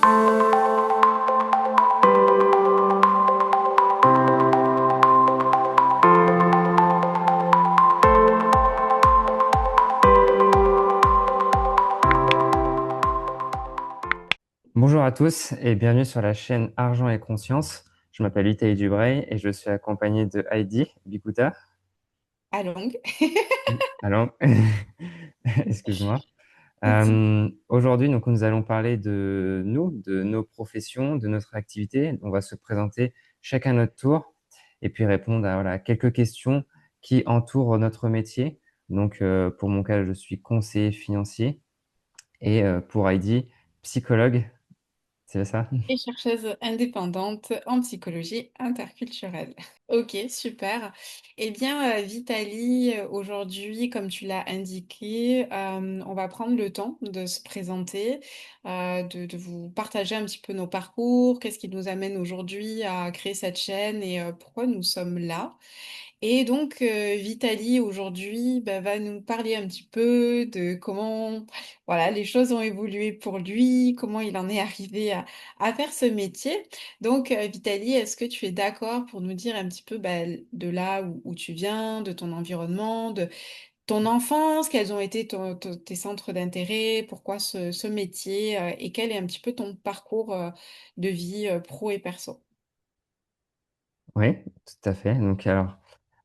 Bonjour à tous et bienvenue sur la chaîne Argent et Conscience. Je m'appelle Vitaly Dubray et je suis accompagné de Heidi Bikuta. À longue. Alors, excuse-moi. Pas de souci. Aujourd'hui, donc, nous allons parler de nous, de nos professions, de notre activité. On va se présenter chacun notre tour et puis répondre à voilà, quelques questions qui entourent notre métier. Donc, pour mon cas, je suis conseiller financier et pour Heidi, psychologue. C'est ça? Et chercheuse indépendante en psychologie interculturelle. Ok, super. Eh bien, Vitali, aujourd'hui, comme tu l'as indiqué, on va prendre le temps de se présenter, de vous partager un petit peu nos parcours, qu'est-ce qui nous amène aujourd'hui à créer cette chaîne et pourquoi nous sommes là. Et donc, Vitali, aujourd'hui, bah, va nous parler un petit peu de comment voilà, les choses ont évolué pour lui, comment il en est arrivé à faire ce métier. Donc, Vitali, est-ce que tu es d'accord pour nous dire un petit peu bah, de là où tu viens, de ton environnement, de ton enfance, quels ont été tes centres d'intérêt, pourquoi ce métier, et quel est un petit peu ton parcours de vie pro et perso? Oui, tout à fait. Donc, alors,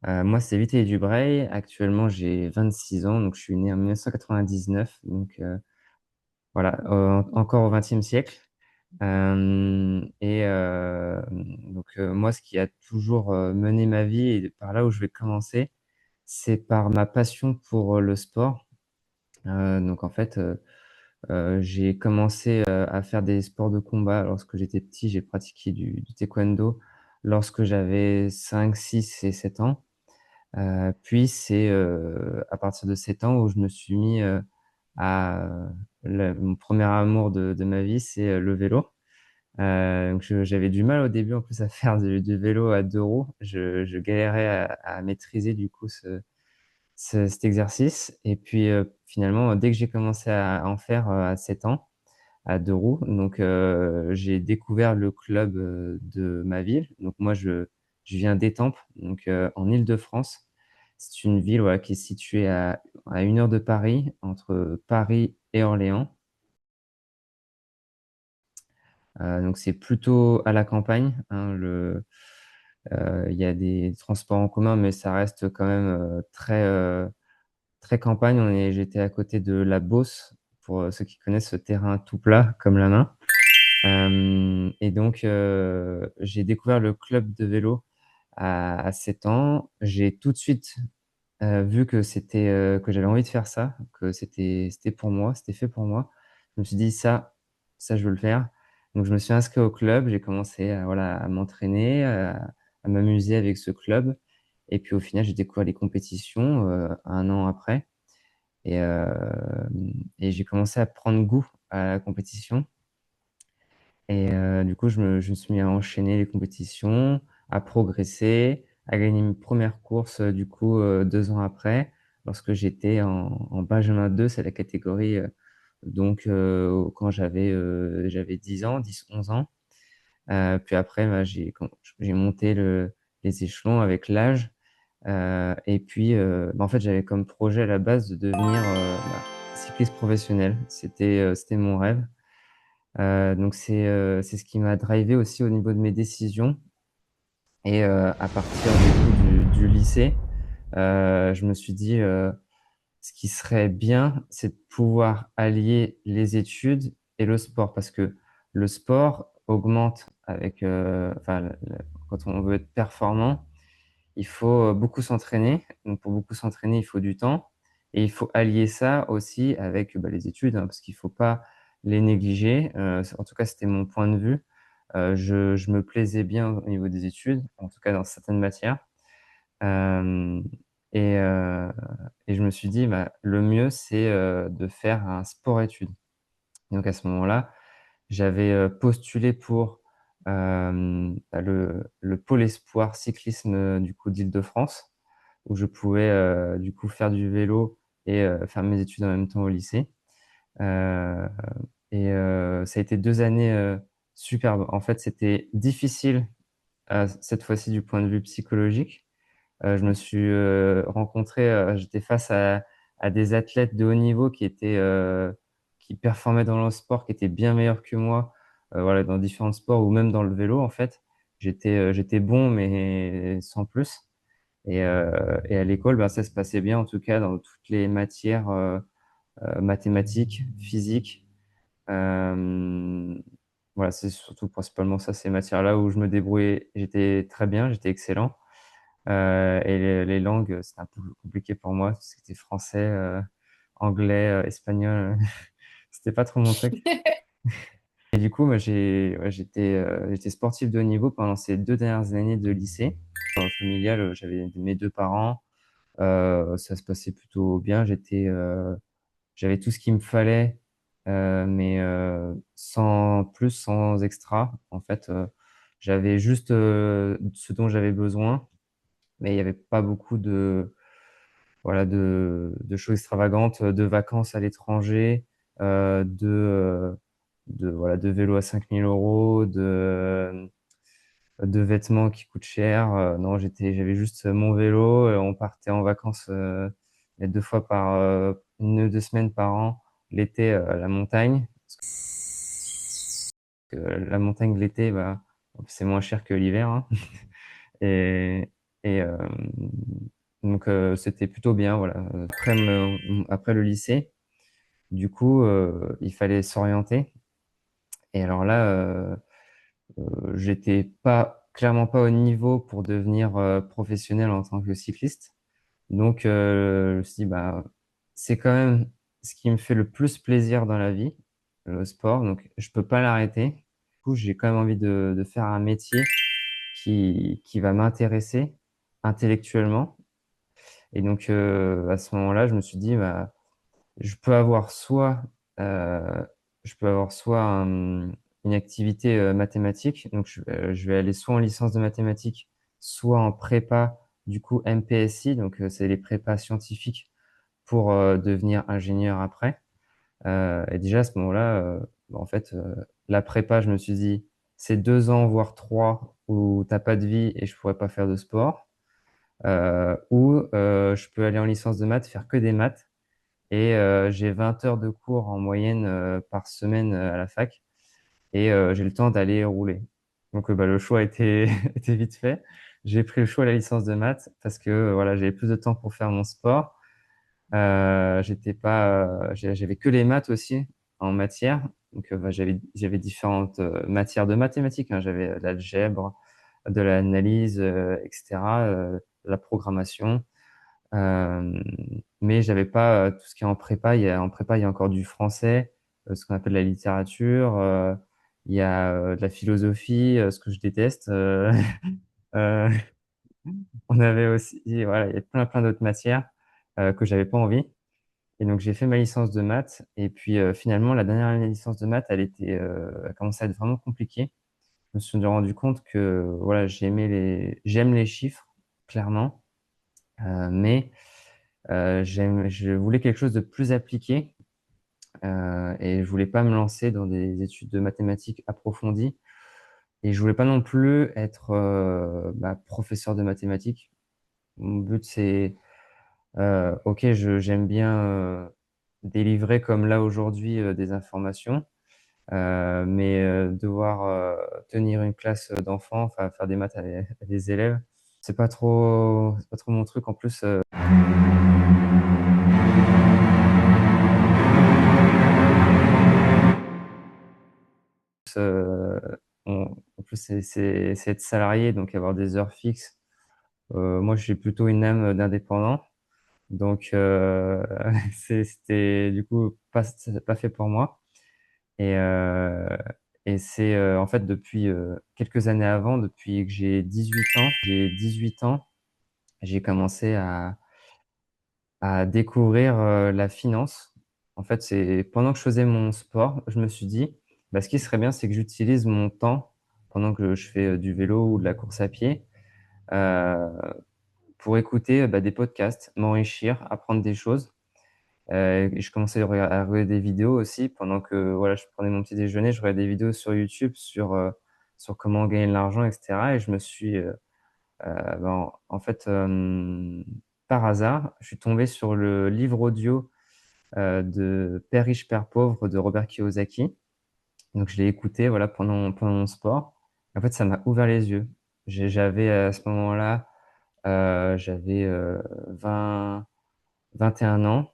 moi, c'est Vitaly Dubray. Actuellement, j'ai 26 ans. Donc, je suis né en 1999. Donc, voilà, encore au XXe siècle. Donc, moi, ce qui a toujours mené ma vie et par là où je vais commencer, c'est par ma passion pour le sport. Donc, en fait, j'ai commencé à faire des sports de combat lorsque j'étais petit. J'ai pratiqué du taekwondo lorsque j'avais 5, 6 et 7 ans. Puis c'est, à partir de 7 ans où je me suis mis, à mon premier amour de ma vie, c'est, le vélo. Donc j'avais du mal au début en plus à faire du vélo à 2 roues. Je galérais à maîtriser du coup cet exercice et puis, finalement, dès que j'ai commencé à en faire, à 7 ans, à 2 roues, donc j'ai découvert le club, de ma ville. Donc moi, je viens d'Étampes, donc en Île-de-France. C'est une ville, voilà, qui est située à 1 heure de Paris, entre Paris et Orléans. Donc c'est plutôt à la campagne, hein, il y a des transports en commun, mais ça reste quand même, très campagne. J'étais à côté de la Beauce, pour, ceux qui connaissent ce terrain tout plat comme la main. Et donc, j'ai découvert le club de vélo à 7 ans. J'ai tout de suite, vu que que j'avais envie de faire ça, que c'était pour moi, c'était fait pour moi. Je me suis dit: «Ça, je veux le faire». Donc je me suis inscrit au club, j'ai commencé à voilà, à m'entraîner, à m'amuser avec ce club et puis au final, j'ai découvert les compétitions, 1 an après et j'ai commencé à prendre goût à la compétition. Et du coup, je me suis mis à enchaîner les compétitions, à progresser, à gagner mes premières courses, du coup, 2 ans après, lorsque j'étais en benjamin 2, c'est la catégorie, donc quand j'avais 10 ans, 10-11 ans. Puis après, bah, j'ai monté les échelons avec l'âge, et puis, bah, en fait, j'avais comme projet à la base de devenir, cycliste professionnel. C'était mon rêve. Donc c'est ce qui m'a drivé aussi au niveau de mes décisions et à partir du coup du lycée, je me suis dit, «Ce qui serait bien, c'est de pouvoir allier les études et le sport». Parce que le sport augmente avec, enfin le quand on veut être performant, il faut, beaucoup s'entraîner. Donc pour beaucoup s'entraîner, il faut du temps et il faut allier ça aussi avec, bah, les études, hein, parce qu'il faut pas les négliger. En tout cas, c'était mon point de vue. Je me plaisais bien au niveau des études, en tout cas dans certaines matières. Hem et heu et je me suis dit: «Bah, le mieux, c'est, de faire un sport-études». Donc à ce moment-là, j'avais, postulé pour, bah, le pôle espoir cyclisme, du coup d'Île-de-France, où je pouvais, du coup faire du vélo et faire mes études en même temps au lycée. Heu Et ça a été 2 années superbes. En fait, c'était difficile cette fois-ci du point de vue psychologique. Je me suis rencontré, j'étais face à des athlètes de haut niveau qui performaient dans le sport, qui étaient bien meilleurs que moi, voilà, dans différents sports ou même dans le vélo, en fait. J'étais bon, mais sans plus. Et à l'école, ben, ça se passait bien, en tout cas, dans toutes les matières mathématiques, physiques. Euh, voilà, c'est surtout principalement ça, ces matières-là où je me débrouillais. J'étais très bien, j'étais excellent. Et les langues, c'était un peu compliqué pour moi. C'était français, anglais, espagnol. C'était pas trop mon truc. Et du coup, moi, j'étais sportif de haut niveau pendant ces 2 dernières années de lycée. Dans le familial, j'avais mes 2 parents. Ça se passait plutôt bien. J'avais tout ce qu'il me fallait, mais sans plus, sans extra. En fait, j'avais juste ce dont j'avais besoin, mais il n'y avait pas beaucoup voilà, de choses extravagantes, de vacances à l'étranger, voilà, de vélos à 5 000 euros, de vêtements qui coûtent cher. Non, j'avais juste mon vélo. On partait en vacances 2 fois une ou 2 semaines par an, l'été à la montagne. Parce que la montagne l'été, bah, c'est moins cher que l'hiver, hein. Et, et donc c'était plutôt bien, voilà. Après le lycée, du coup, il fallait s'orienter. Et alors là, j'étais clairement pas au niveau pour devenir professionnel en tant que cycliste. Donc, je me suis dit, bah, c'est quand même ce qui me fait le plus plaisir dans la vie, le sport. Donc, je peux pas l'arrêter. Du coup, j'ai quand même envie de faire un métier qui va m'intéresser intellectuellement. Et donc, à ce moment-là, je me suis dit, bah, je peux avoir euh, soit une activité mathématique, donc je vais aller soit en licence de mathématiques, soit en prépa, du coup MPSI, donc c'est les prépas scientifiques pour devenir ingénieur après. Et déjà à ce moment-là, bah, en fait, la prépa, je me suis dit, c'est 2 ans, voire 3, où t'as pas de vie et je pourrais pas faire de sport. Ou je peux aller en licence de maths, faire que des maths et j'ai 20 heures de cours en moyenne par semaine à la fac. Et j'ai le temps d'aller rouler. Donc bah, le choix était, était vite fait. J'ai pris le choix de la licence de maths parce que voilà, j'avais plus de temps pour faire mon sport. J'étais pas, j'avais que les maths aussi en matière. Donc bah, j'avais différentes matières de mathématiques, hein. J'avais de l'algèbre, de l'analyse, etc., de la programmation. Euh, mais j'avais pas tout ce qui est en prépa. En prépa, il y a encore du français, ce qu'on appelle la littérature. Il y a de la philosophie, ce que je déteste. Euh, on avait aussi, voilà, il y a plein d'autres matières que j'avais pas envie. Et donc j'ai fait ma licence de maths. Et puis finalement, la dernière année de licence de maths, elle commençait à être vraiment compliquée. Je me suis rendu compte que voilà, j'aime les chiffres, clairement, mais je voulais quelque chose de plus appliqué et je voulais pas me lancer dans des études de mathématiques approfondies et je voulais pas non plus être bah, professeur de mathématiques. Mon but c'est ok, j'aime bien délivrer comme là aujourd'hui des informations, mais devoir tenir une classe d'enfants, enfin faire des maths à des élèves, c'est pas trop mon truc. En plus, euh, en plus c'est être salarié, donc avoir des heures fixes. Moi, j'ai plutôt une âme d'indépendant, donc c'était du coup pas fait pour moi. Et, c'est en fait depuis quelques années avant, depuis que j'ai 18 ans, j'ai commencé à découvrir la finance. En fait, c'est pendant que je faisais mon sport, je me suis dit, bah, ce qui serait bien, c'est que j'utilise mon temps pendant que je fais du vélo ou de la course à pied euh, pour écouter bah, des podcasts, m'enrichir, apprendre des choses. Et je commençais à regarder des vidéos aussi pendant que voilà, je prenais mon petit déjeuner. Je regardais des vidéos sur YouTube sur comment gagner de l'argent, etc. Et je me suis, ben, en fait, par hasard, je suis tombé sur le livre audio de Père riche, Père pauvre de Robert Kiyosaki. Donc, je l'ai écouté voilà, pendant mon sport. En fait, ça m'a ouvert les yeux. J'avais à ce moment-là, j'avais 20, 21 ans.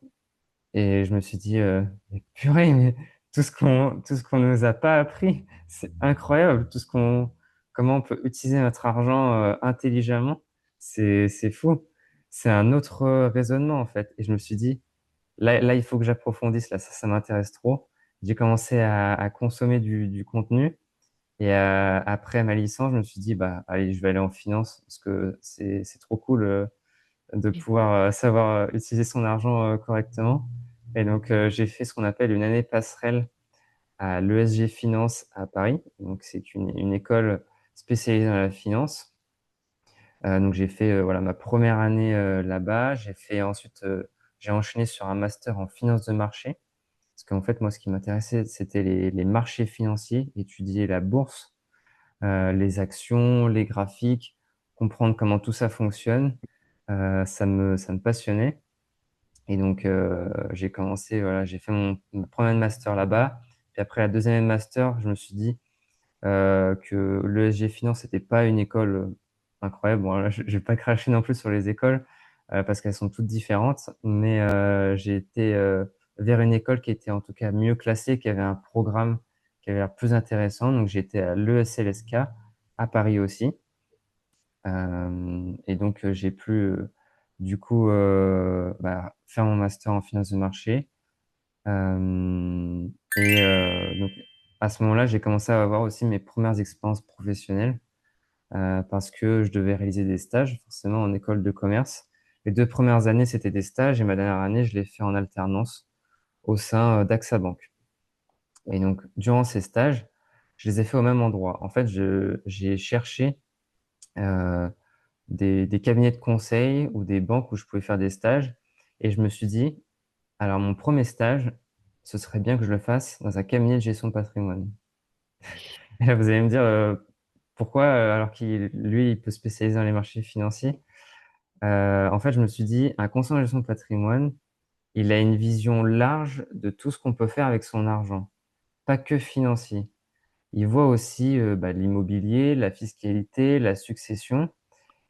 Et je me suis dit, mais purée, mais tout ce qu'on nous a pas appris, c'est incroyable, comment on peut utiliser notre argent intelligemment, c'est fou. C'est un autre raisonnement en fait. Et je me suis dit, là, il faut que j'approfondisse, là, ça m'intéresse trop. J'ai commencé à consommer du contenu. Et après ma licence, je me suis dit, bah, allez, je vais aller en finance parce que c'est trop cool de pouvoir savoir utiliser son argent correctement. Et donc, j'ai fait ce qu'on appelle une année passerelle à l'ESG Finance à Paris. Donc, c'est une école spécialisée dans la finance. Donc, j'ai fait voilà, ma première année là-bas. J'ai enchaîné sur un master en finance de marché. Parce qu'en fait, moi, ce qui m'intéressait, c'était les marchés financiers, étudier la bourse, les actions, les graphiques, comprendre comment tout ça fonctionne. Ça me passionnait. Et donc, j'ai commencé, voilà, j'ai fait ma première master là-bas. Puis après la deuxième année de master, je me suis dit que l'ESG Finance n'était pas une école incroyable. Bon, là, je vais pas cracher non plus sur les écoles parce qu'elles sont toutes différentes. Mais j'ai été vers une école qui était en tout cas mieux classée, qui avait un programme qui avait l'air plus intéressant. Donc, j'étais à l'ESLSK à Paris aussi. Et donc, j'ai pu du coup bah, faire mon master en finance de marché. Euh, donc, à ce moment-là, j'ai commencé à avoir aussi mes premières expériences professionnelles parce que je devais réaliser des stages, forcément en école de commerce. Les 2 premières années, c'était des stages et ma dernière année, je l'ai fait en alternance au sein d'AXA Bank. Et donc, durant ces stages, je les ai fait au même endroit. En fait, j'ai cherché euh, des cabinets de conseil ou des banques où je pouvais faire des stages. Et je me suis dit, alors mon premier stage, ce serait bien que je le fasse dans un cabinet de gestion de patrimoine. Et là, vous allez me dire, pourquoi, alors qu'il, lui, il peut se spécialiser dans les marchés financiers? En fait, je me suis dit, un conseiller en gestion de patrimoine, il a une vision large de tout ce qu'on peut faire avec son argent, pas que financier. Il voit aussi bah, l'immobilier, la fiscalité, la succession.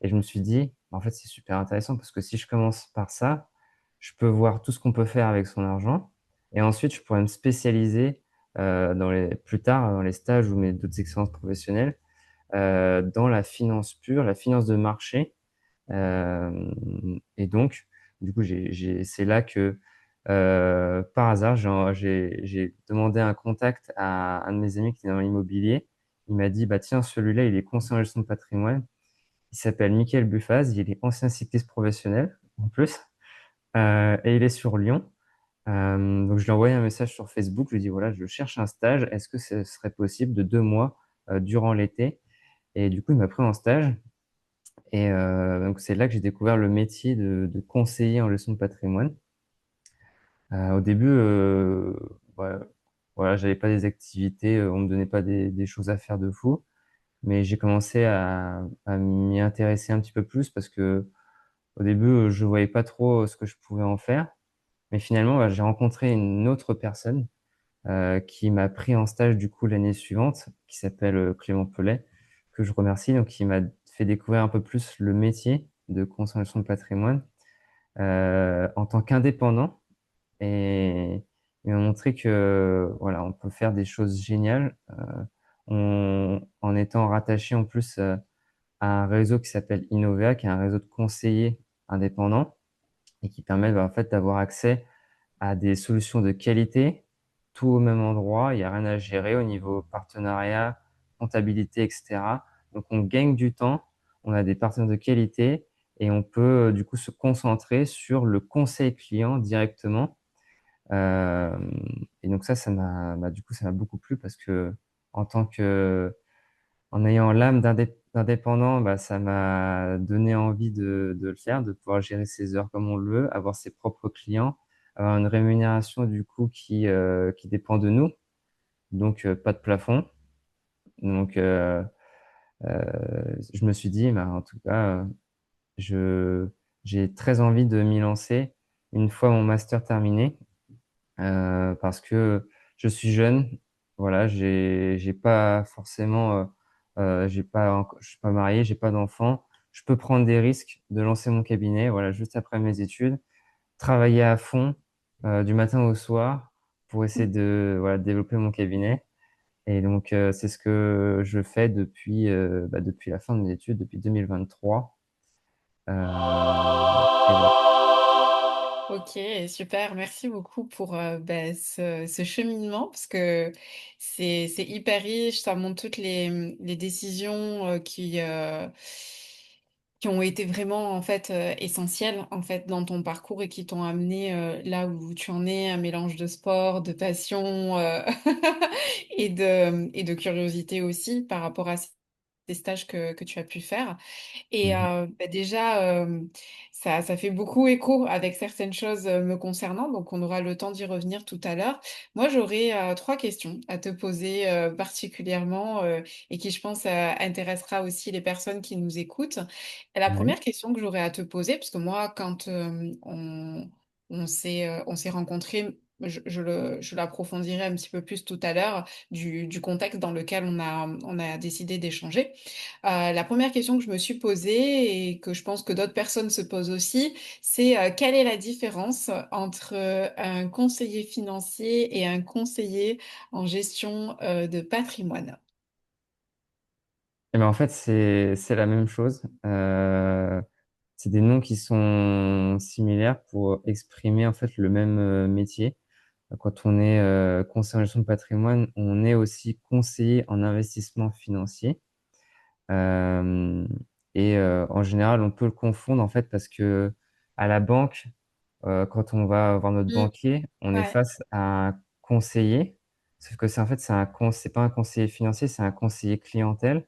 Et je me suis dit, en fait, c'est super intéressant parce que si je commence par ça, je peux voir tout ce qu'on peut faire avec son argent. Et ensuite, je pourrais me spécialiser plus tard dans les stages ou mes d'autres expériences professionnelles dans la finance pure, la finance de marché. Euh, et donc, du coup, c'est là que par hasard, j'ai demandé un contact à un de mes amis qui est dans l'immobilier. Il m'a dit, bah tiens, celui-là, il est conseiller en gestion de patrimoine. Il s'appelle Michael Buffaz, il est ancien cycliste professionnel en plus, et il est sur Lyon. Donc je lui ai envoyé un message sur Facebook, je lui ai dit voilà, je cherche un stage, est-ce que ce serait possible de 2 mois durant l'été? Et du coup, il m'a pris en stage, et donc c'est là que j'ai découvert le métier de conseiller en gestion de patrimoine. Au début, ouais, voilà, j'avais pas des activités, on me donnait pas des choses à faire de fou, mais j'ai commencé à m'y intéresser un petit peu plus parce que au début, je voyais pas trop ce que je pouvais en faire. Mais finalement, bah, j'ai rencontré une autre personne qui m'a pris en stage du coup l'année suivante, qui s'appelle Clément Pellet, que je remercie. Donc, qui m'a fait découvrir un peu plus le métier de conservation de patrimoine en tant qu'indépendant. Et il m'a montré que voilà, on peut faire des choses géniales en étant rattaché en plus à un réseau qui s'appelle Innovea, qui est un réseau de conseillers indépendants et qui permet bah, en fait d'avoir accès à des solutions de qualité, tout au même endroit. Il n'y a rien à gérer au niveau partenariat, comptabilité, etc. Donc on gagne du temps, on a des partenaires de qualité et on peut du coup se concentrer sur le conseil client directement. Euh, et donc du coup, ça m'a beaucoup plu parce que en tant que en ayant l'âme d'indépendant, bah, ça m'a donné envie de le faire, de pouvoir gérer ses heures comme on le veut, avoir ses propres clients, avoir une rémunération du coup qui dépend de nous, donc pas de plafond. Donc, je me suis dit, bah, en tout cas, je j'ai très envie de m'y lancer une fois mon master terminé, parce que je suis jeune, voilà, j'ai pas forcément, j'ai pas enc je suis pas marié, j'ai pas d'enfant. Je peux prendre des risques de lancer mon cabinet, voilà, juste après mes études, travailler à fond, du matin au soir pour essayer de, voilà, développer mon cabinet et donc c'est ce que je fais depuis, depuis la fin de mes études, depuis 2023, et voilà. OK, super. Merci beaucoup pour, ce cheminement parce que c'est hyper riche. Ça montre toutes les décisions, qui ont été vraiment, en fait, essentielles, en fait, dans ton parcours et qui t'ont amené, là où tu en es. Un mélange de sport, de passion, et de curiosité aussi par rapport à ces stages que tu as pu faire. Et Mmh. déjà, ça fait beaucoup écho avec certaines choses, me concernant, donc on aura le temps d'y revenir tout à l'heure. Moi, j'aurais, 3 questions à te poser, particulièrement, et qui, je pense, intéressera aussi les personnes qui nous écoutent. La Oui. première question que j'aurais à te poser, parce que moi, quand, on s'est rencontrés, je l'approfondirai un petit peu plus tout à l'heure, du contexte dans lequel on a décidé d'échanger. La première question que je me suis posée et que je pense que d'autres personnes se posent aussi, c'est, quelle est la différence entre, un conseiller financier et un conseiller en gestion, de patrimoine? Et ben, en fait, c'est la même chose. C'est des noms qui sont similaires pour exprimer, en fait, le même, métier. Quand on est, conseiller en gestion de patrimoine, on est aussi conseiller en investissement financier. Hem et en général, on peut le confondre, en fait, parce que à la banque, quand on va voir notre Mmh, banquier, on est ouais. face à un conseiller, sauf que c'est, en fait, c'est pas un conseiller financier, c'est un conseiller clientèle.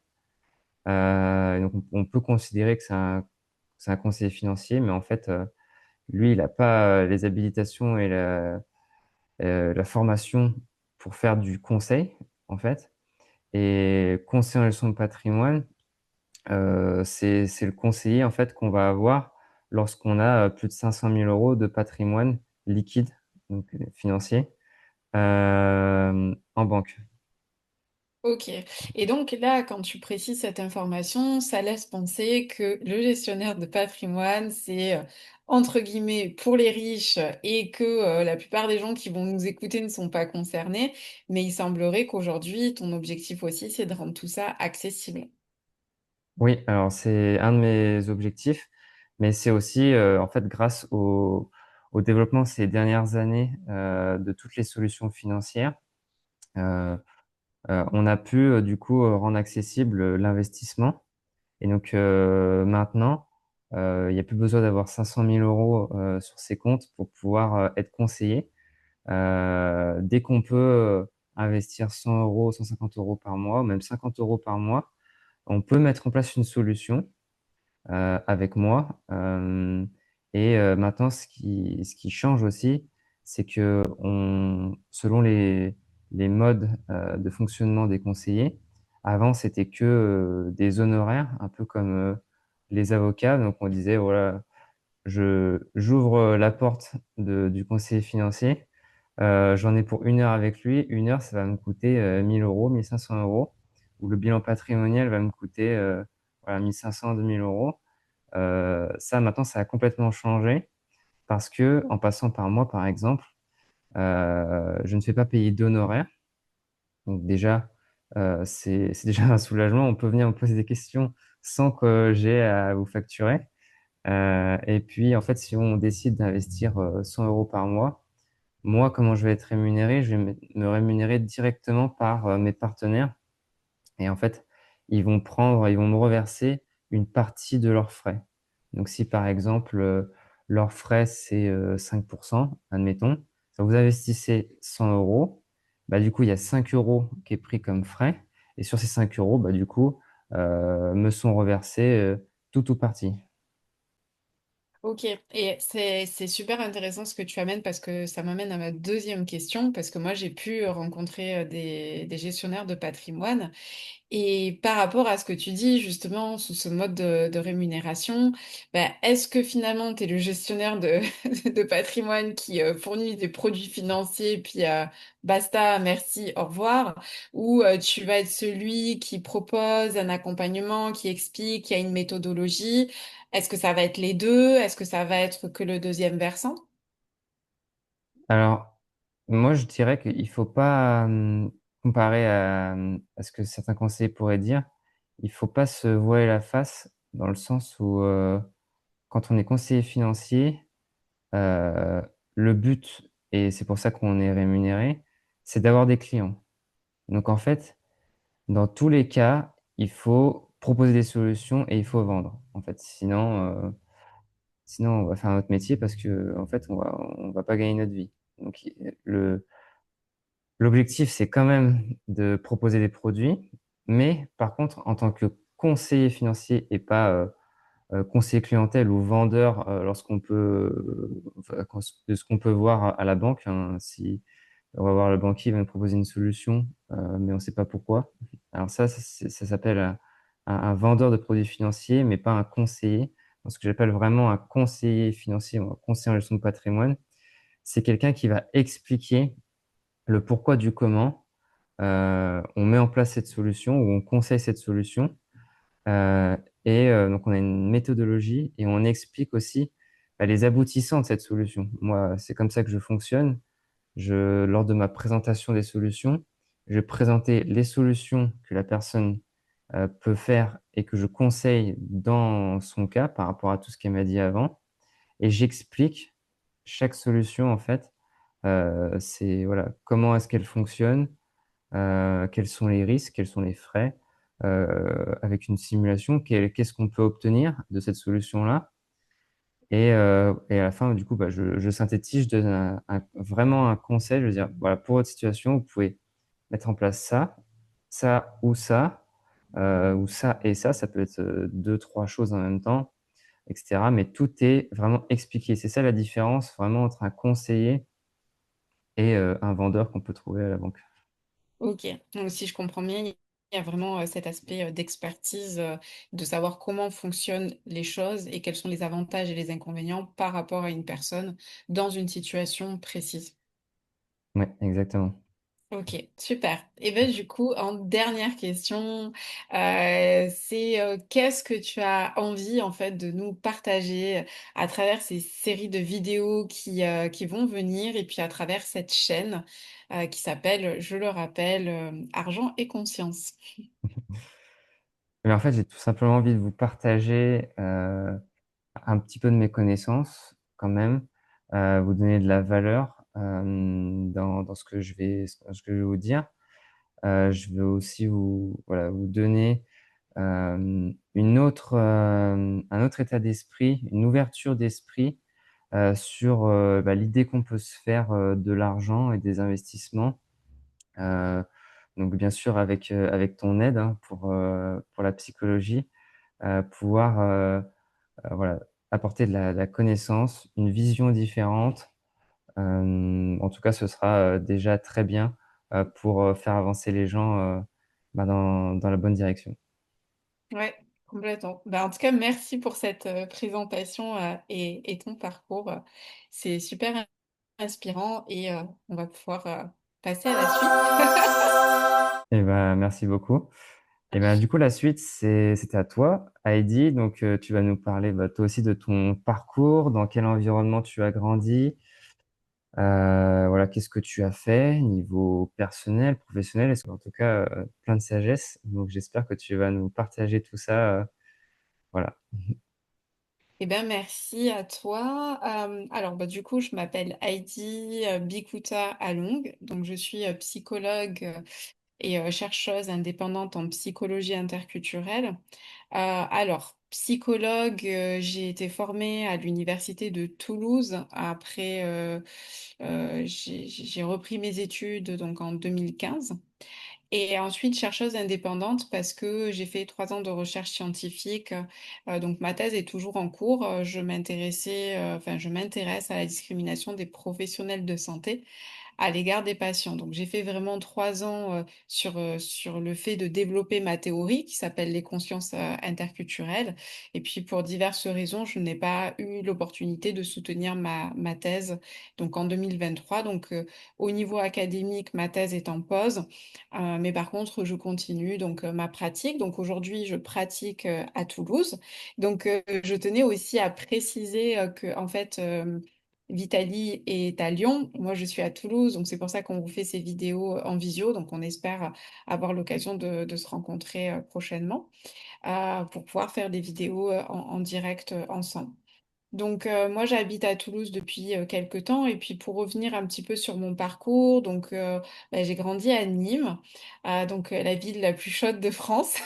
Donc on peut considérer que c'est un conseiller financier, mais en fait, lui, il a pas, les habilitations et la formation pour faire du conseil, en fait. Et conseiller en gestion de patrimoine, c'est le conseiller, en fait, qu'on va avoir lorsqu'on a, plus de 500 000 € de patrimoine liquide, donc financier, en banque. OK, et donc là, quand tu précises cette information, ça laisse penser que le gestionnaire de patrimoine, c'est, entre guillemets «pour les riches» et que, la plupart des gens qui vont nous écouter ne sont pas concernés. Mais il semblerait qu'aujourd'hui, ton objectif aussi, c'est de rendre tout ça accessible. Oui, alors c'est un de mes objectifs, mais c'est aussi, en fait, grâce au développement ces dernières années, de toutes les solutions financières, heu on a pu, du coup, rendre accessible, l'investissement. Et donc maintenant, il y a plus besoin d'avoir 500 000 € sur ses comptes pour pouvoir, être conseillé. Dès qu'on peut, investir 100 €, 150 € par mois, ou même 50 € par mois, on peut mettre en place une solution, avec moi. Et maintenant ce qui change aussi, c'est qu'on selon les modes, de fonctionnement des conseillers, avant c'était que, des honoraires, un peu comme, les avocats. Donc on disait: «Voilà, je j'ouvre, la porte du conseiller financier, j'en ai pour 1 heure avec lui. 1 heure, ça va me coûter, 1 000 €, 1 500 €, ou le bilan patrimonial va me coûter, voilà, 1 500, 2 000 €». Ça maintenant, ça a complètement changé parce qu'en passant par moi, par exemple, je ne fais pas payer d'honoraires. Donc déjà, c'est déjà un soulagement. On peut venir me poser des questions sans que j'ai à vous facturer. Et puis, en fait, si on décide d'investir, 100 € par mois, moi, comment je vais être rémunéré? Je vais me rémunérer directement par, mes partenaires. Et en fait, ils vont me reverser une partie de leurs frais. Donc si par exemple, leurs frais c'est, 5, admettons, ça vous investissez 100 €, bah, du coup, il y a 5 € qui est pris comme frais, et sur ces 5 €, bah, du coup, me sont reversés, tout ou partie. OK et c'est super intéressant ce que tu amènes parce que ça m'amène à ma deuxième question, parce que moi j'ai pu rencontrer, des gestionnaires de patrimoine et par rapport à ce que tu dis justement sous ce mode de rémunération, bah, est-ce que finalement tu es le gestionnaire de de patrimoine qui, fournit des produits financiers puis, basta, merci, au revoir? Ou, tu vas être celui qui propose un accompagnement, qui explique, qui a une méthodologie? Est-ce que ça va être les 2? Est-ce que ça va être que le deuxième versant? Alors, moi, je dirais qu'il faut pas, comparer à ce que certains conseillers pourraient dire. Il faut pas se voiler la face dans le sens où, quand on est conseiller financier, heu, le but et c'est pour ça qu'on est rémunéré, c'est d'avoir des clients. Donc en fait, dans tous les cas, il faut proposer des solutions et il faut vendre, en fait. Sinon on va faire un autre métier parce qu'en fait, on va pas gagner notre vie. Donc i le L'objectif, c'est quand même de proposer des produits, mais par contre, en tant que conseiller financier et pas, conseiller clientèle ou vendeur, lorsqu'on peut, enfin, de ce qu'on peut voir à la banque, hein, si on va voir le banquier, il va nous proposer une solution, mais on ne sait pas pourquoi. Alors ça s'appelle, un vendeur de produits financiers, mais pas un conseiller. Ce que j'appelle vraiment un conseiller financier ou un conseiller en gestion de patrimoine, c'est quelqu'un qui va expliquer le pourquoi du comment, on met en place cette solution ou on conseille cette solution, heu donc on a une méthodologie et on explique aussi, bah, les aboutissants de cette solution. Moi, c'est comme ça que je fonctionne. Lors de ma présentation des solutions, je vais présenter les solutions que la personne, peut faire et que je conseille dans son cas par rapport à tout ce qu'elle m'a dit avant et j'explique chaque solution en fait, c'est voilà, comment est-ce qu'elle fonctionne, quels sont les risques, quels sont les frais, avec une simulation, qu'est-ce qu'on peut obtenir de cette solution-là et à la fin, du coup, bah, je synthétise, je donne vraiment un conseil. Je veux dire: «Voilà, pour votre situation, vous pouvez mettre en place ça, ça ou ça et ça». Ça peut être, 2-3 choses en même temps et cetera, mais tout est vraiment expliqué. C'est ça la différence vraiment entre un conseiller et un vendeur qu'on peut trouver à la banque. OK. Donc si je comprends bien, il y a vraiment, cet aspect, d'expertise, de savoir comment fonctionnent les choses et quels sont les avantages et les inconvénients par rapport à une personne dans une situation précise. Ouais, exactement. OK, super. Et ben du coup, en dernière question, c'est, qu'est-ce que tu as envie, en fait, de nous partager à travers ces séries de vidéos qui vont venir et puis à travers cette chaîne, qui s'appelle, je le rappelle, Argent et conscience? Mais en fait, j'ai tout simplement envie de vous partager, un petit peu de mes connaissances quand même, vous donner de la valeur, dans ce que je vais vous dire. Je veux aussi vous donner, un autre état d'esprit, une ouverture d'esprit, sur, bah, l'idée qu'on peut se faire, de l'argent et des investissements. Heu, donc bien sûr avec ton aide, hein, pour la psychologie, pouvoir, voilà, apporter de la connaissance, une vision différente. En tout cas, ce sera, déjà très bien, pour, faire avancer les gens, bah, dans la bonne direction. Ouais, complètement. Bah, en tout cas, merci pour cette, présentation, et ton parcours, c'est super inspirant et on va pouvoir, passer à la suite. Et ben merci beaucoup. Et ben du coup, la suite, c'était à toi, Heidi. Donc, tu vas nous parler, bah, toi aussi de ton parcours, dans quel environnement tu as grandi, voilà, qu'est-ce que tu as fait niveau personnel, professionnel? Est-ce qu'en tout cas, plein de sagesse. Donc j'espère que tu vas nous partager tout ça, voilà. Eh ben, merci à toi. Alors, bah, du coup, je m'appelle Heidi, Bikuta Along. Donc, je suis, psychologue, et chercheuse indépendante en psychologie interculturelle. Alors, psychologue, j'ai été formée à l'université de Toulouse. Après, j'ai repris mes études donc en 2015 Et ensuite, chercheuse indépendante parce que j'ai fait 3 ans de recherche scientifique. Donc, ma thèse est toujours en cours. Je m'intéresse à la discrimination des professionnels de santé à l'égard des patients. Donc, j'ai fait vraiment 3 ans sur le fait de développer ma théorie qui s'appelle les consciences interculturelles. Et puis, pour diverses raisons, je n'ai pas eu l'opportunité de soutenir ma thèse donc en 2023. Donc, au niveau académique, ma thèse est en pause. Mais par contre, je continue donc ma pratique. Donc, aujourd'hui, je pratique à Toulouse. Donc, je tenais aussi à préciser que, en fait, Vitaly est à Lyon, moi je suis à Toulouse, donc c'est pour ça qu'on vous fait ces vidéos en visio, donc on espère avoir l'occasion de se rencontrer prochainement pour pouvoir faire des vidéos en direct ensemble. Donc moi j'habite à Toulouse depuis quelque temps et puis pour revenir un petit peu sur mon parcours, donc j'ai grandi à Nîmes, la ville la plus chaude de France.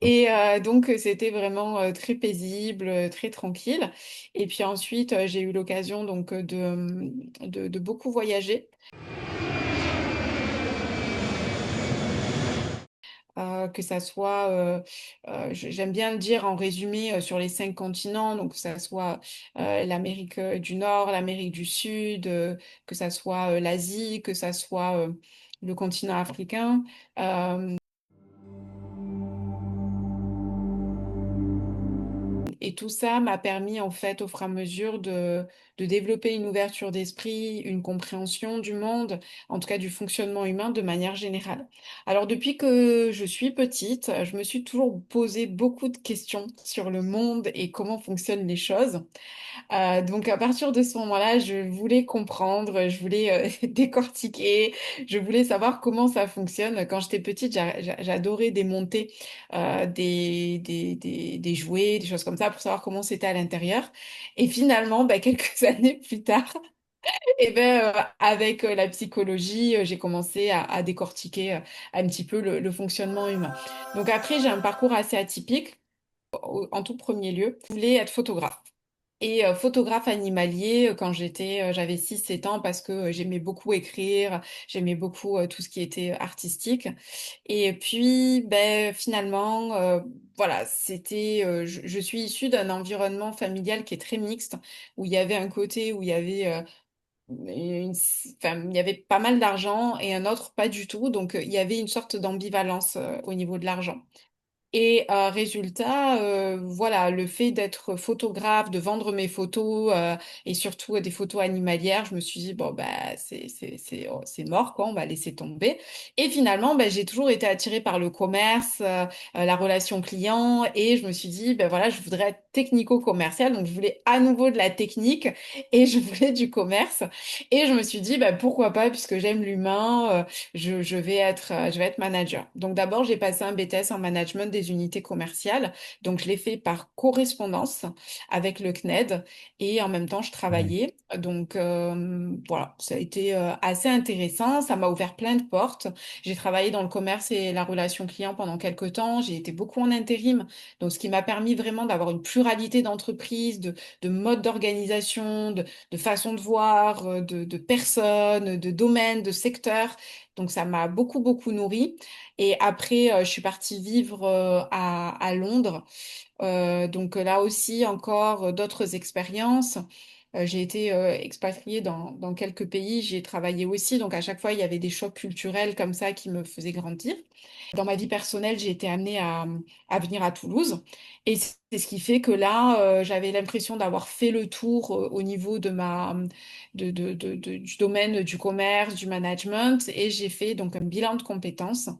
Et donc, c'était vraiment très paisible, très tranquille. Et puis ensuite, j'ai eu l'occasion donc de beaucoup voyager, que ça soit, j'aime bien le dire en résumé, sur les 5 continents, donc que ça soit l'Amérique du Nord, l'Amérique du Sud, que ça soit l'Asie, que ça soit le continent africain. Euh, Et tout ça m'a permis, en fait, au fur et à mesure de développer une ouverture d'esprit, une compréhension du monde, en tout cas du fonctionnement humain de manière générale. Alors, depuis que je suis petite, je me suis toujours posé beaucoup de questions sur le monde et comment fonctionnent les choses. Donc à partir de ce moment-là, je voulais comprendre, je voulais décortiquer, je voulais savoir comment ça fonctionne. Quand j'étais petite, j'adorais démonter des jouets, des choses comme ça pour savoir comment c'était à l'intérieur. Et finalement, quelques années plus tard, avec la psychologie, j'ai commencé à décortiquer un petit peu le fonctionnement humain. Donc après, j'ai un parcours assez atypique. En tout premier lieu, je voulais être photographe. Et photographe animalier quand j'avais 6 7 ans parce que j'aimais beaucoup écrire, j'aimais beaucoup tout ce qui était artistique. Et puis finalement, voilà, je suis issue d'un environnement familial qui est très mixte, où il y avait un côté où il y avait il y avait pas mal d'argent et un autre pas du tout. Donc il y avait une sorte d'ambivalence au niveau de l'argent. Et résultat, voilà, le fait d'être photographe, de vendre mes photos et surtout des photos animalières, je me suis dit, bon, c'est mort, quoi, on va laisser tomber. Et finalement, j'ai toujours été attirée par le commerce, la relation client et je me suis dit, voilà, je voudrais être technico-commercial, donc je voulais à nouveau de la technique et je voulais du commerce. Et je me suis dit, pourquoi pas, puisque j'aime l'humain, je vais être manager. Donc d'abord, j'ai passé un BTS en management des unités commerciales. Donc je l'ai fait par correspondance avec le CNED et en même temps, je Ouais. travaillais. Donc voilà, ça a été assez intéressant. Ça m'a ouvert plein de portes. J'ai travaillé dans le commerce et la relation client pendant quelques temps. J'ai été beaucoup en intérim. Donc ce qui m'a permis vraiment d'avoir une pluralité d'entreprises, de modes d'organisation, de façon de voir, de personnes, de domaines, de secteurs. Donc ça m'a beaucoup, beaucoup nourri. Et après, je suis partie vivre à Londres. Donc là aussi, encore d'autres expériences. J'ai été expatriée dans quelques pays. J'ai travaillé aussi. Donc à chaque fois, il y avait des chocs culturels comme ça qui me faisaient grandir. Dans ma vie personnelle, j'ai été amenée à venir à Toulouse. Et c'est ce qui fait que là, j'avais l'impression d'avoir fait le tour au niveau du domaine du commerce, du management. Et j'ai fait donc un bilan de compétences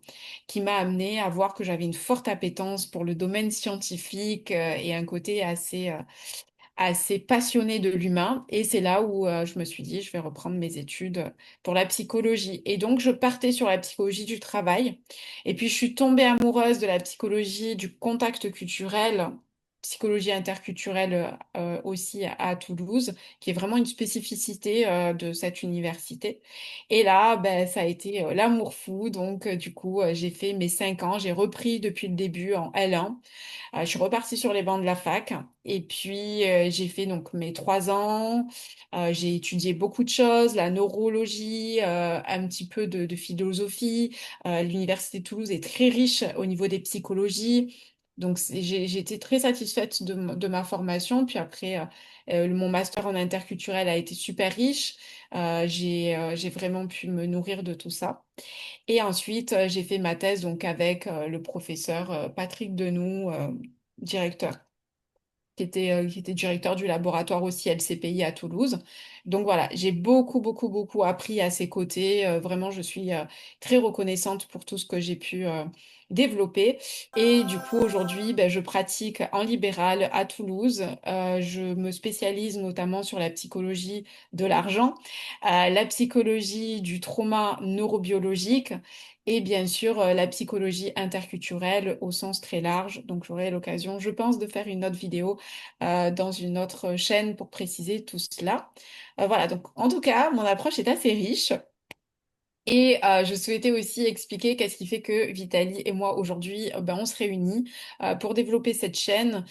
qui m'a amenée à voir que j'avais une forte appétence pour le domaine scientifique et un côté assez passionnée de l'humain. Et c'est là où je me suis dit, je vais reprendre mes études pour la psychologie. Et donc, je partais sur la psychologie du travail. Et puis, je suis tombée amoureuse de la psychologie du contact culturel psychologie interculturelle aussi à Toulouse, qui est vraiment une spécificité de cette université. Et là, ben, ça a été l'amour fou. Donc, du coup, j'ai fait mes 5 ans. J'ai repris depuis le début en L1. Je suis repartie sur les bancs de la fac et puis j'ai fait donc mes 3 ans. J'ai étudié beaucoup de choses, la neurologie, un petit peu de philosophie. L'université de Toulouse est très riche au niveau des psychologies. Donc j'ai été très satisfaite de ma formation. Puis après, mon master en interculturel a été super riche. J'ai vraiment pu me nourrir de tout ça. Et ensuite, j'ai fait ma thèse donc avec le professeur Patrick Denoux, directeur, qui était directeur du laboratoire aussi LCPI à Toulouse. Donc voilà, j'ai beaucoup, beaucoup, beaucoup appris à ses côtés. Vraiment, je suis très reconnaissante pour tout ce que j'ai pu développer. Et du coup, aujourd'hui, ben, je pratique en libéral à Toulouse. Je me spécialise notamment sur la psychologie de l'argent, la psychologie du trauma neurobiologique et bien sûr la psychologie interculturelle au sens très large. Donc j'aurai l'occasion, je pense, de faire une autre vidéo dans une autre chaîne pour préciser tout cela. Voilà, donc en tout cas, mon approche est assez riche. Et je souhaitais aussi expliquer qu'est-ce qui fait que Vitali et moi aujourd'hui, ben, on se réunit pour développer cette chaîne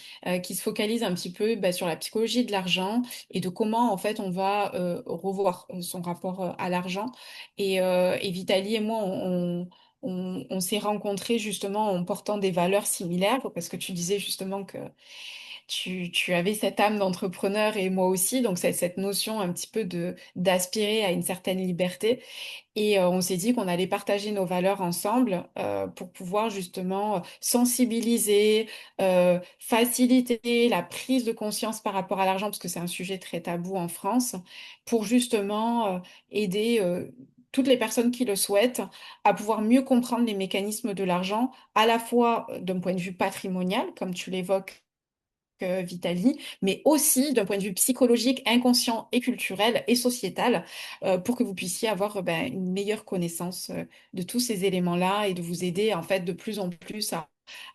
qui se focalise un petit peu ben, sur la psychologie de l'argent et de comment en fait on va revoir son rapport à l'argent. Et Vitali et moi, on s'est rencontrés justement en portant des valeurs similaires parce que tu disais justement que tu avais cette âme d'entrepreneur et moi aussi, donc c'est cette notion un petit peu de d'aspirer à une certaine liberté. Et on s'est dit qu'on allait partager nos valeurs ensemble pour pouvoir justement sensibiliser, faciliter la prise de conscience par rapport à l'argent, parce que c'est un sujet très tabou en France, pour justement aider toutes les personnes qui le souhaitent à pouvoir mieux comprendre les mécanismes de l'argent, à la fois d'un point de vue patrimonial, comme tu l'évoques Vitali, mais aussi d'un point de vue psychologique, inconscient et culturel et sociétal, pour que vous puissiez avoir ben, une meilleure connaissance de tous ces éléments-là et de vous aider en fait de plus en plus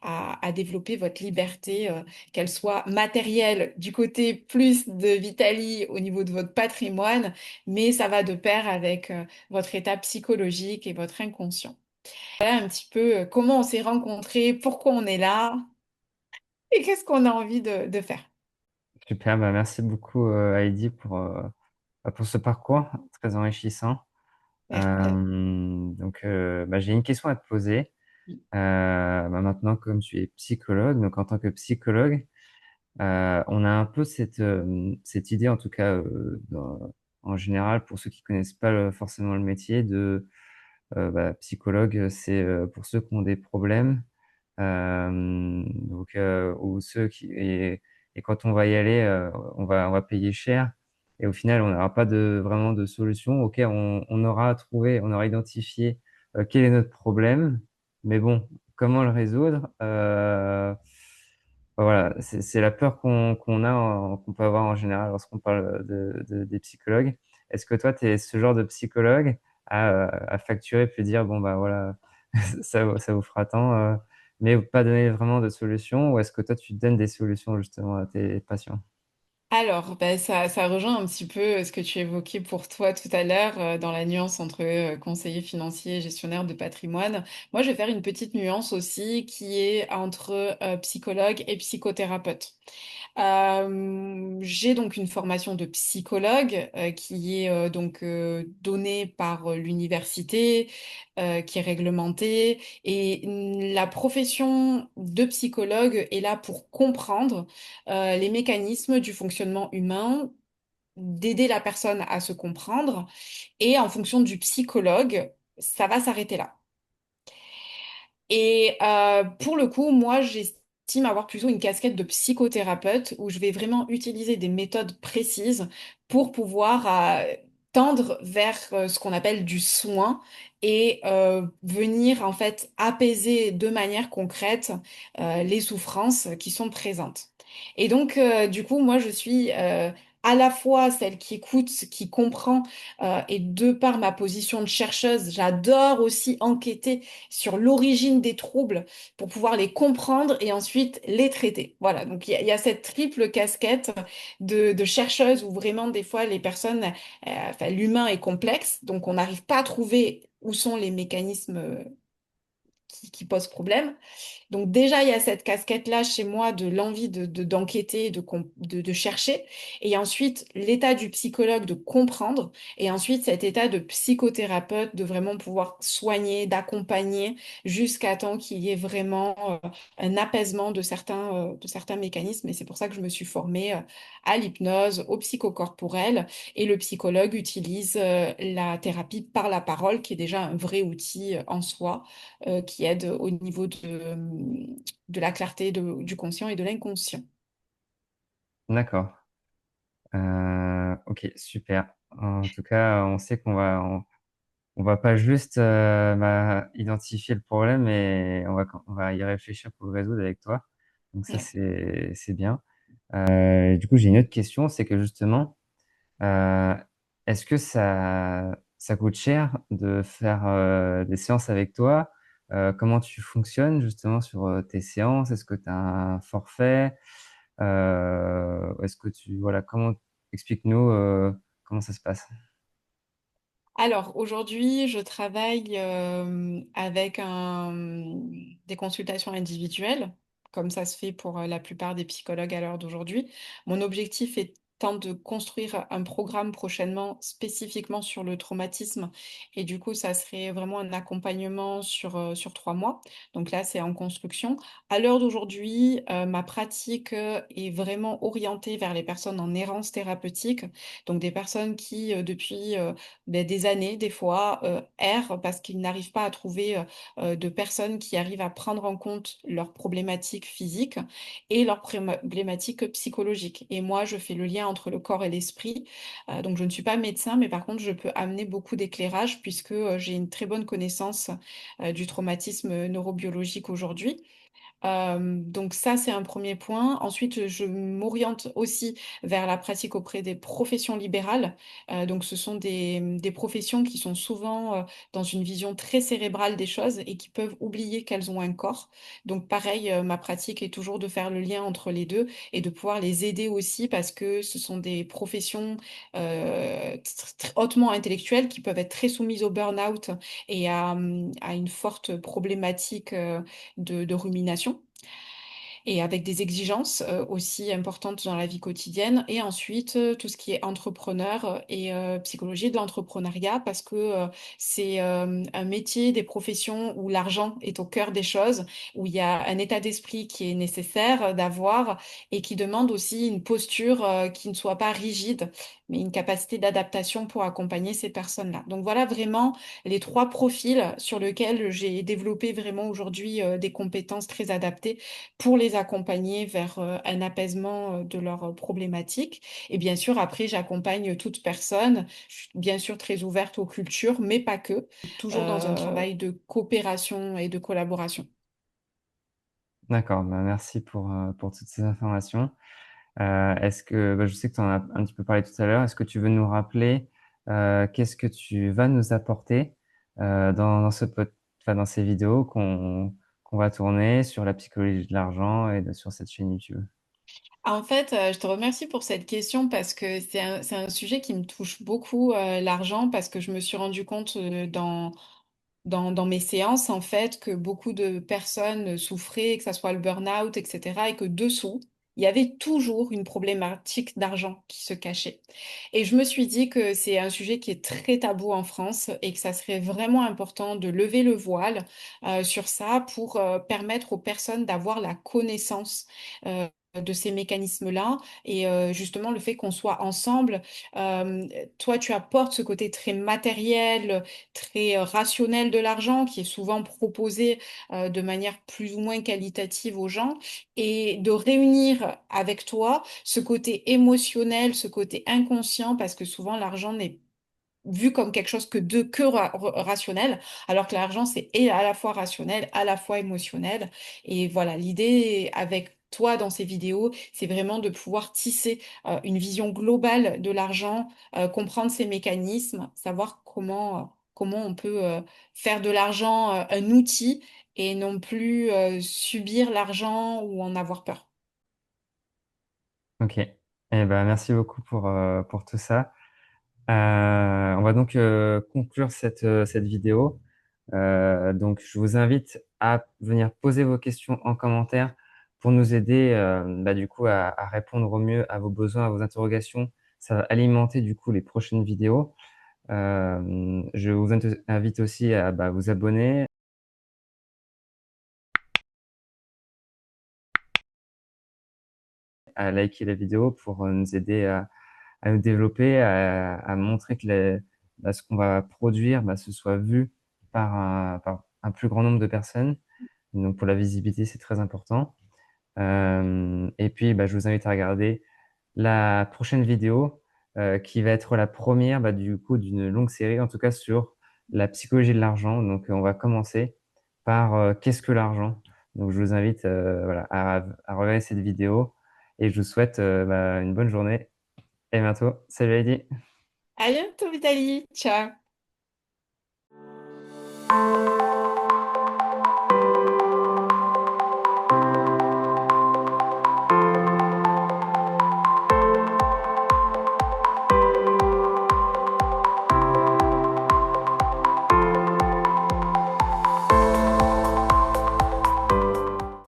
à développer votre liberté, qu'elle soit matérielle du côté plus de Vitali au niveau de votre patrimoine, mais ça va de pair avec votre état psychologique et votre inconscient. Voilà un petit peu comment on s'est rencontrés, pourquoi on est là et qu'est-ce qu'on a envie de faire. Super, bah, merci beaucoup Heidi pour ce parcours très enrichissant. Merci. Bah, j'ai une question à te poser. Bah, maintenant, comme tu es psychologue, donc en tant que psychologue, on a un peu cette idée, en tout cas en général, pour ceux qui connaissent pas forcément le métier, bah, psychologue, c'est pour ceux qui ont des problèmes, ou et quand on va y aller, on va payer cher. Et au final, on n'aura pas vraiment de solution. Ok, on aura trouvé, on aura identifié quel est notre problème, mais bon, comment le résoudre? Voilà, c'est la peur qu'on peut avoir en général lorsqu'on parle des psychologues. Est-ce que toi, tu es ce genre de psychologue à facturer puis dire, bon, bah voilà, ça vous fera tant, mais pas donner vraiment de solution, ou est-ce que toi, tu donnes des solutions justement à tes patients? Alors, ben, ça rejoint un petit peu ce que tu évoquais pour toi tout à l'heure dans la nuance entre conseiller financier et gestionnaire de patrimoine. Moi, je vais faire une petite nuance aussi qui est entre psychologue et psychothérapeute. J'ai donc une formation de psychologue qui est donc donnée par l'université, qui est réglementée. Et la profession de psychologue est là pour comprendre les mécanismes du fonctionnement humain, d'aider la personne à se comprendre. Et en fonction du psychologue, ça va s'arrêter là. Et pour le coup, moi, j'estime avoir plutôt une casquette de psychothérapeute où je vais vraiment utiliser des méthodes précises pour pouvoir tendre vers ce qu'on appelle du soin et venir en fait apaiser de manière concrète les souffrances qui sont présentes. Et donc, du coup, moi, je suis à la fois celle qui écoute, qui comprend, et de par ma position de chercheuse, j'adore aussi enquêter sur l'origine des troubles pour pouvoir les comprendre et ensuite les traiter. Voilà, donc il y a cette triple casquette de chercheuse où vraiment des fois les personnes, enfin, l'humain est complexe, donc on n'arrive pas à trouver où sont les mécanismes qui posent problème. Donc déjà, il y a cette casquette-là chez moi de l'envie d'enquêter, de chercher. Et ensuite, l'état du psychologue de comprendre. Et ensuite, cet état de psychothérapeute de vraiment pouvoir soigner, d'accompagner jusqu'à temps qu'il y ait vraiment un apaisement de certains mécanismes. Et c'est pour ça que je me suis formée à l'hypnose, au psychocorporel. Et le psychologue utilise la thérapie par la parole, qui est déjà un vrai outil en soi qui aide au niveau de la clarté du conscient et de l'inconscient. D'accord. Ok, super. En tout cas, on sait on va pas juste identifier le problème, mais on va y réfléchir pour le résoudre avec toi. Donc ça, Ouais. c'est bien. Du coup, j'ai une autre question, c'est que justement, euh, est-ce que ça coûte cher de faire des séances avec toi? Comment tu fonctionnes justement sur tes séances? Est-ce que tu as un forfait? Est-ce que voilà, explique-nous comment ça se passe? Alors aujourd'hui, je travaille avec des consultations individuelles, comme ça se fait pour la plupart des psychologues à l'heure d'aujourd'hui. Mon objectif étant de construire un programme prochainement spécifiquement sur le traumatisme. Et du coup, ça serait vraiment un accompagnement sur 3 mois. Donc là, c'est en construction. À l'heure d'aujourd'hui, ma pratique est vraiment orientée vers les personnes en errance thérapeutique, donc des personnes qui, depuis des années, des fois, errent parce qu'ils n'arrivent pas à trouver de personnes qui arrivent à prendre en compte leurs problématiques physiques et leurs problématiques psychologiques. Et moi, je fais le lien entre le corps et l'esprit. Donc, je ne suis pas médecin, mais par contre, je peux amener beaucoup d'éclairage puisque j'ai une très bonne connaissance du traumatisme neurobiologique aujourd'hui. Donc ça, c'est un premier point. Ensuite, je m'oriente aussi vers la pratique auprès des professions libérales. Donc ce sont des professions qui sont souvent dans une vision très cérébrale des choses et qui peuvent oublier qu'elles ont un corps. Donc pareil, ma pratique est toujours de faire le lien entre les deux et de pouvoir les aider aussi parce que ce sont des professions hautement intellectuelles qui peuvent être très soumises au burn-out et à une forte problématique de rumination et avec des exigences aussi importantes dans la vie quotidienne. Et ensuite, tout ce qui est entrepreneur et psychologie de l'entrepreneuriat, parce que c'est un métier, des professions où l'argent est au cœur des choses, où il y a un état d'esprit qui est nécessaire d'avoir et qui demande aussi une posture qui ne soit pas rigide, mais une capacité d'adaptation pour accompagner ces personnes-là. Donc voilà vraiment les 3 profils sur lesquels j'ai développé vraiment aujourd'hui des compétences très adaptées pour les accompagner vers un apaisement de leurs problématiques. Et bien sûr, après, j'accompagne toute personne. Je suis bien sûr très ouverte aux cultures, mais pas que. Toujours dans un travail de coopération et de collaboration. D'accord, bah, merci pour toutes ces informations. Je sais que tu en as un petit peu parlé tout à l'heure, est-ce que tu veux nous rappeler qu'est-ce que tu vas nous apporter dans dans ces vidéos qu'on va tourner sur la psychologie de l'argent sur cette chaîne YouTube? En fait, je te remercie pour cette question parce que c'est un sujet qui me touche beaucoup, l'argent, parce que je me suis rendu compte dans mes séances, en fait, que beaucoup de personnes souffraient, que ça soit le burn-out, etc., et que dessous, il y avait toujours une problématique d'argent qui se cachait. Et je me suis dit que c'est un sujet qui est très tabou en France et que ça serait vraiment important de lever le voile sur ça pour permettre aux personnes d'avoir la connaissance. De ces mécanismes-là et justement le fait qu'on soit ensemble, euh, toi tu apportes ce côté très matériel, très rationnel de l'argent qui est souvent proposé de manière plus ou moins qualitative aux gens et de réunir avec toi ce côté émotionnel, ce côté inconscient parce que souvent l'argent n'est vu comme quelque chose que rationnel, alors que l'argent, c'est à la fois rationnel, à la fois émotionnel. Et voilà, l'idée avec toi dans ces vidéos, c'est vraiment de pouvoir tisser une vision globale de l'argent, comprendre ses mécanismes, savoir comment on peut faire de l'argent un outil et non plus subir l'argent ou en avoir peur. Ok. Eh ben, merci beaucoup pour tout ça. On va donc conclure cette vidéo. Donc, je vous invite à venir poser vos questions en commentaire pour nous aider du coup à répondre au mieux à vos besoins, à vos interrogations. Ça va alimenter du coup les prochaines vidéos. Je vous invite aussi à vous abonner, à liker la vidéo pour nous aider à nous développer, à montrer que ce qu'on va produire ce soit vu par un plus grand nombre de personnes. Donc pour la visibilité, c'est très important. Et puis, je vous invite à regarder la prochaine vidéo qui va être la première du coup d'une longue série, en tout cas sur la psychologie de l'argent. Donc, on va commencer par qu'est-ce que l'argent? Donc, je vous invite voilà, à regarder cette vidéo et je vous souhaite une bonne journée et à bientôt. Salut Heidi. À bientôt, Vitaly. Ciao.